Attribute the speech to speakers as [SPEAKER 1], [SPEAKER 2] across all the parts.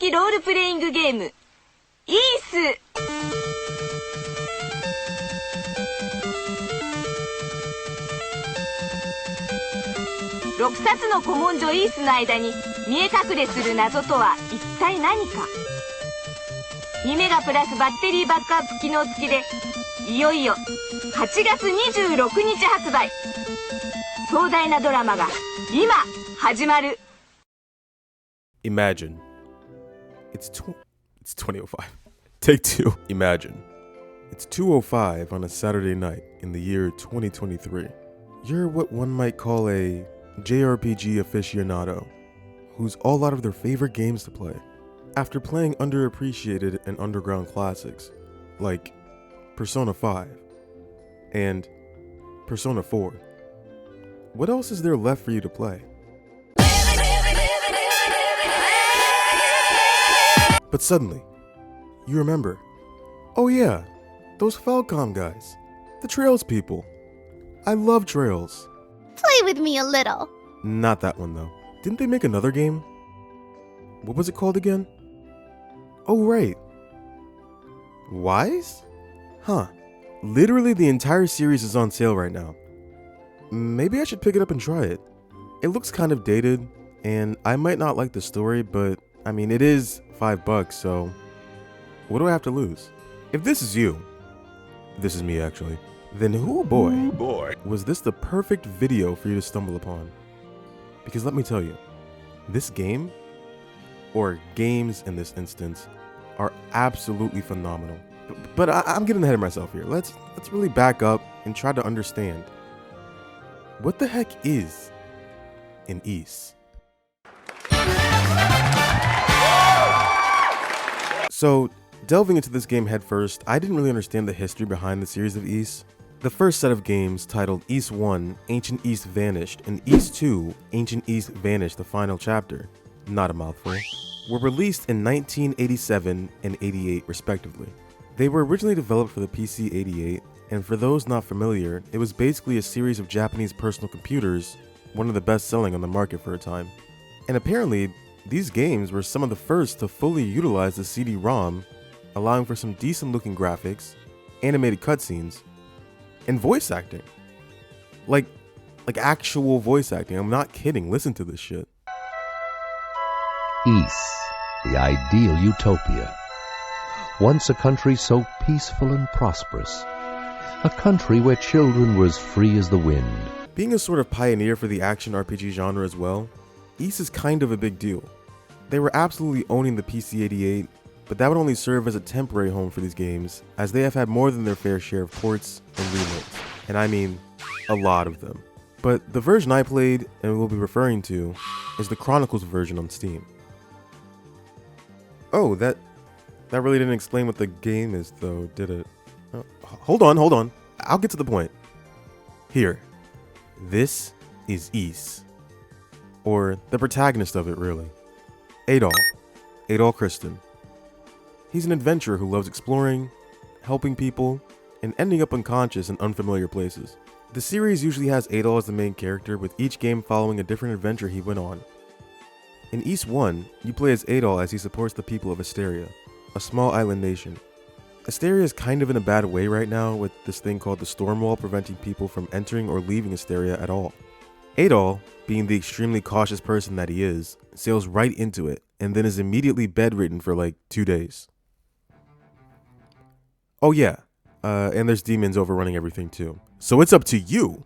[SPEAKER 1] 的ロールプレイングゲーム、イース。6冊の古文書イースの間に見え隠れする謎とは一体何か。2メガプラスバッテリーバックアップ機能付きで、いよいよ8月26日発売。壮大なドラマが今始まる。
[SPEAKER 2] Imagine. It's 2005. Take two. Imagine. It's 2:05 on a Saturday night in the year 2023. You're what one might call a JRPG aficionado, who's all out of their favorite games to play. After playing underappreciated and underground classics, like Persona 5 and Persona 4, what else is there left for you to play? But suddenly, you remember, oh yeah, those Falcom guys, the Trails people. I love Trails.
[SPEAKER 3] Play with me a little.
[SPEAKER 2] Not that one though. Didn't they make another game? What was it called again? Oh right. Wise? Huh. Literally the entire series is on sale right now. Maybe I should pick it up and try it. It looks kind of dated, and I might not like the story, but I mean it is $5, so what do I have to lose? If this is you, this is me actually, then oh boy, was this the perfect video for you to stumble upon. Because let me tell you, this game, or games in this instance, are absolutely phenomenal. But I'm getting ahead of myself here. Let's really back up and try to understand. What the heck is an Ys? So, delving into this game headfirst, I didn't really understand the history behind the series of Ys. The first set of games, titled Ys 1, Ancient Ys Vanished, and Ys 2, Ancient Ys Vanished, the final chapter, not a mouthful, were released in 1987 and 88 respectively. They were originally developed for the PC 88, and for those not familiar, it was basically a series of Japanese personal computers, one of the best selling on the market for a time. And apparently, these games were some of the first to fully utilize the CD-ROM, allowing for some decent looking graphics, animated cutscenes, and voice acting. Like actual voice acting. I'm not kidding, listen to this shit.
[SPEAKER 4] Ys, the ideal utopia. Once a country so peaceful and prosperous. A country where children were as free as the wind.
[SPEAKER 2] Being a sort of pioneer for the action RPG genre as well, Ys is kind of a big deal. They were absolutely owning the PC 88, but that would only serve as a temporary home for these games, as they have had more than their fair share of ports and remakes, and I mean a lot of them. But the version I played and will be referring to is the Chronicles version on Steam. Oh, that really didn't explain what the game is though, did it? Oh, hold on, I'll get to the point. Here, this is Ys, or the protagonist of it really. Adol Kristen. He's an adventurer who loves exploring, helping people, and ending up unconscious in unfamiliar places. The series usually has Adol as the main character, with each game following a different adventure he went on. In Ys 1, you play as Adol as he supports the people of Asteria, a small island nation. Asteria is kind of in a bad way right now, with this thing called the Storm Wall preventing people from entering or leaving Asteria at all. Adol, being the extremely cautious person that he is, sails right into it, and then is immediately bedridden for like 2 days. Oh yeah, and there's demons overrunning everything too. So it's up to you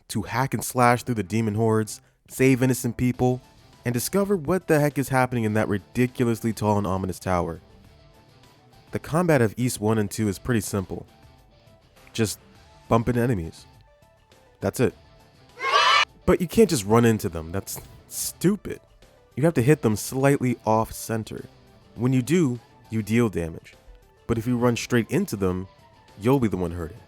[SPEAKER 2] to hack and slash through the demon hordes, save innocent people, and discover what the heck is happening in that ridiculously tall and ominous tower. The combat of Ys 1 and 2 is pretty simple. Just bump into enemies. That's it. But you can't just run into them, that's stupid. You have to hit them slightly off center. When you do, you deal damage. But if you run straight into them, you'll be the one hurting.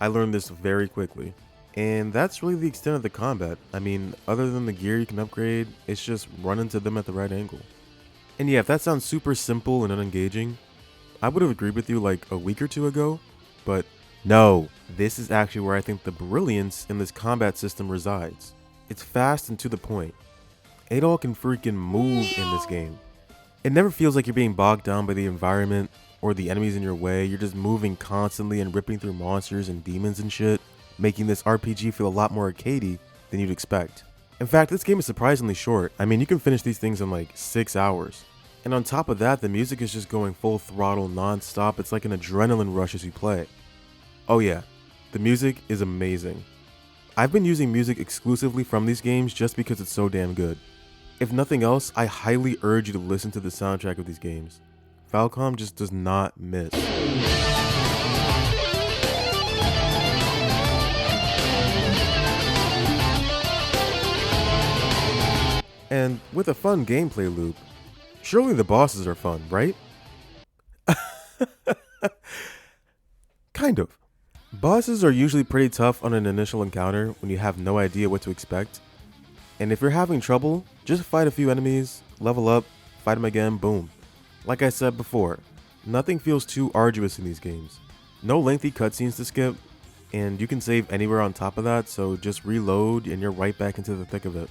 [SPEAKER 2] I learned this very quickly. And that's really the extent of the combat. I mean, other than the gear you can upgrade, it's just run into them at the right angle. And yeah, if that sounds super simple and unengaging, I would have agreed with you like a week or two ago, but no, this is actually where I think the brilliance in this combat system resides. It's fast and to the point. Adol can freaking move in this game. It never feels like you're being bogged down by the environment or the enemies in your way. You're just moving constantly and ripping through monsters and demons and shit, making this RPG feel a lot more arcadey than you'd expect. In fact, this game is surprisingly short. I mean, you can finish these things in like 6 hours. And on top of that, the music is just going full throttle non-stop. It's like an adrenaline rush as you play. Oh yeah, the music is amazing. I've been using music exclusively from these games just because it's so damn good. If nothing else, I highly urge you to listen to the soundtrack of these games. Falcom just does not miss. And with a fun gameplay loop, surely the bosses are fun, right? Kind of. Bosses are usually pretty tough on an initial encounter when you have no idea what to expect. And if you're having trouble, just fight a few enemies, level up, fight them again, boom. Like I said before, nothing feels too arduous in these games. No lengthy cutscenes to skip, and you can save anywhere on top of that, so just reload and you're right back into the thick of it.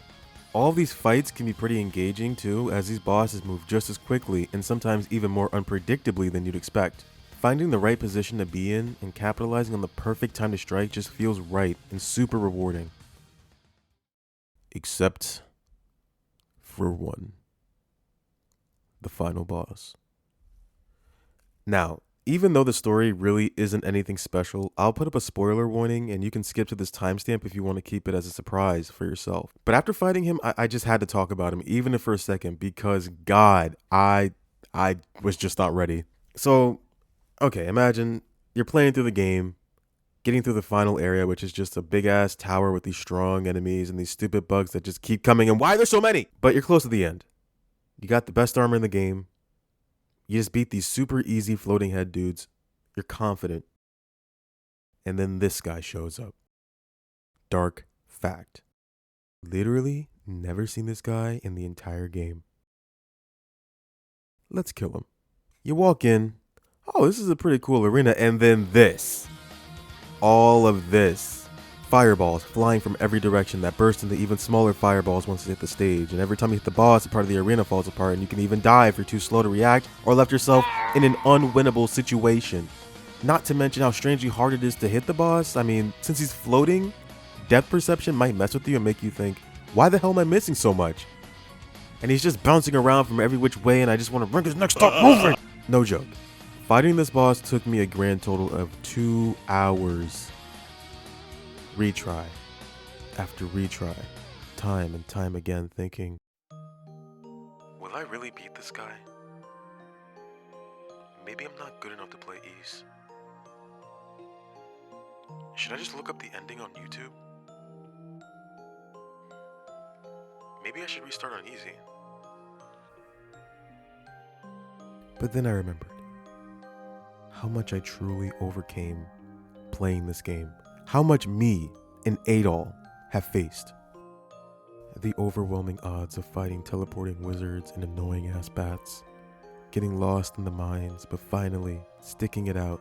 [SPEAKER 2] All of these fights can be pretty engaging too, as these bosses move just as quickly and sometimes even more unpredictably than you'd expect. Finding the right position to be in and capitalizing on the perfect time to strike just feels right and super rewarding. Except for one. The final boss. Now, even though the story really isn't anything special, I'll put up a spoiler warning and you can skip to this timestamp if you want to keep it as a surprise for yourself. But after fighting him, I just had to talk about him, even if for a second, because God, I was just not ready. So, okay, imagine you're playing through the game, getting through the final area, which is just a big ass tower with these strong enemies and these stupid bugs that just keep coming, and why there's so many? But you're close to the end. You got the best armor in the game. You just beat these super easy floating head dudes. You're confident. And then this guy shows up. Dark fact. Literally never seen this guy in the entire game. Let's kill him. You walk in. Oh, this is a pretty cool arena. And then this. All of this. Fireballs flying from every direction that burst into even smaller fireballs once you hit the stage. And every time you hit the boss, a part of the arena falls apart, and you can even die if you're too slow to react or left yourself in an unwinnable situation. Not to mention how strangely hard it is to hit the boss. I mean, since he's floating, depth perception might mess with you and make you think, why the hell am I missing so much? And he's just bouncing around from every which way, and I just want to bring his neck stop moving. No joke. Fighting this boss took me a grand total of 2 hours. Retry after retry, time and time again, thinking, will I really beat this guy? Maybe I'm not good enough to play East. Should I just look up the ending on YouTube? Maybe I should restart on easy. But then I remembered how much I truly overcame playing this game. How much me and Adol have faced. The overwhelming odds of fighting teleporting wizards and annoying ass bats. Getting lost in the mines, but finally sticking it out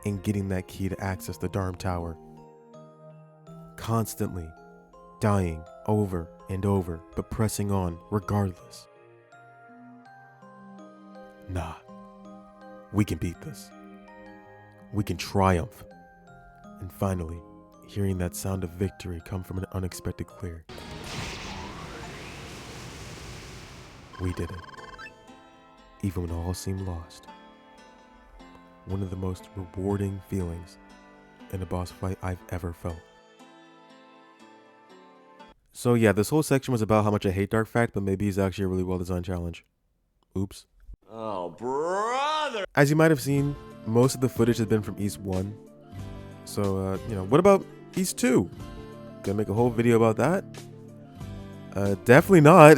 [SPEAKER 2] and getting that key to access the Darm Tower. Constantly dying over and over, but pressing on regardless. Nah, we can beat this. We can triumph. And finally, hearing that sound of victory come from an unexpected clear. We did it. Even when all seemed lost. One of the most rewarding feelings in a boss fight I've ever felt. So yeah, this whole section was about how much I hate Dark Fact, but maybe he's actually a really well-designed challenge. Oops.
[SPEAKER 5] Oh, brother!
[SPEAKER 2] As you might have seen, most of the footage has been from East 1. So, what about East 2? Gonna make a whole video about that? Definitely not.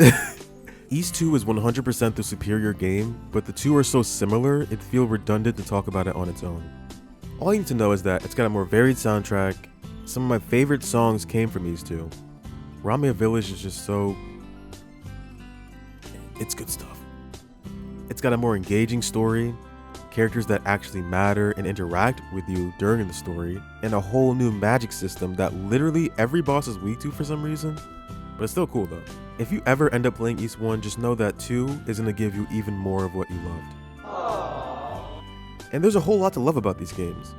[SPEAKER 2] East 2 is 100% the superior game, but the two are so similar, it'd feel redundant to talk about it on its own. All you need to know is that it's got a more varied soundtrack. Some of my favorite songs came from East 2. Ramia Village is just so... it's good stuff. It's got a more engaging story, characters that actually matter and interact with you during the story, and a whole new magic system that literally every boss is weak to for some reason. But it's still cool though. If you ever end up playing Ys 1, just know that 2 is going to give you even more of what you loved. And there's a whole lot to love about these games.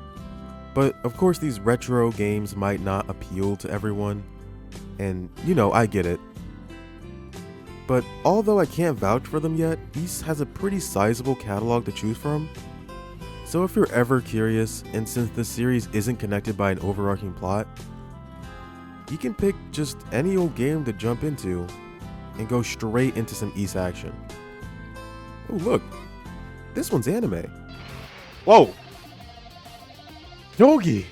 [SPEAKER 2] But of course these retro games might not appeal to everyone, and you know, I get it. But although I can't vouch for them yet, Ys has a pretty sizable catalog to choose from. So if you're ever curious, and since this series isn't connected by an overarching plot, you can pick just any old game to jump into and go straight into some Ys action. Oh look, this one's anime. Whoa! Yogi!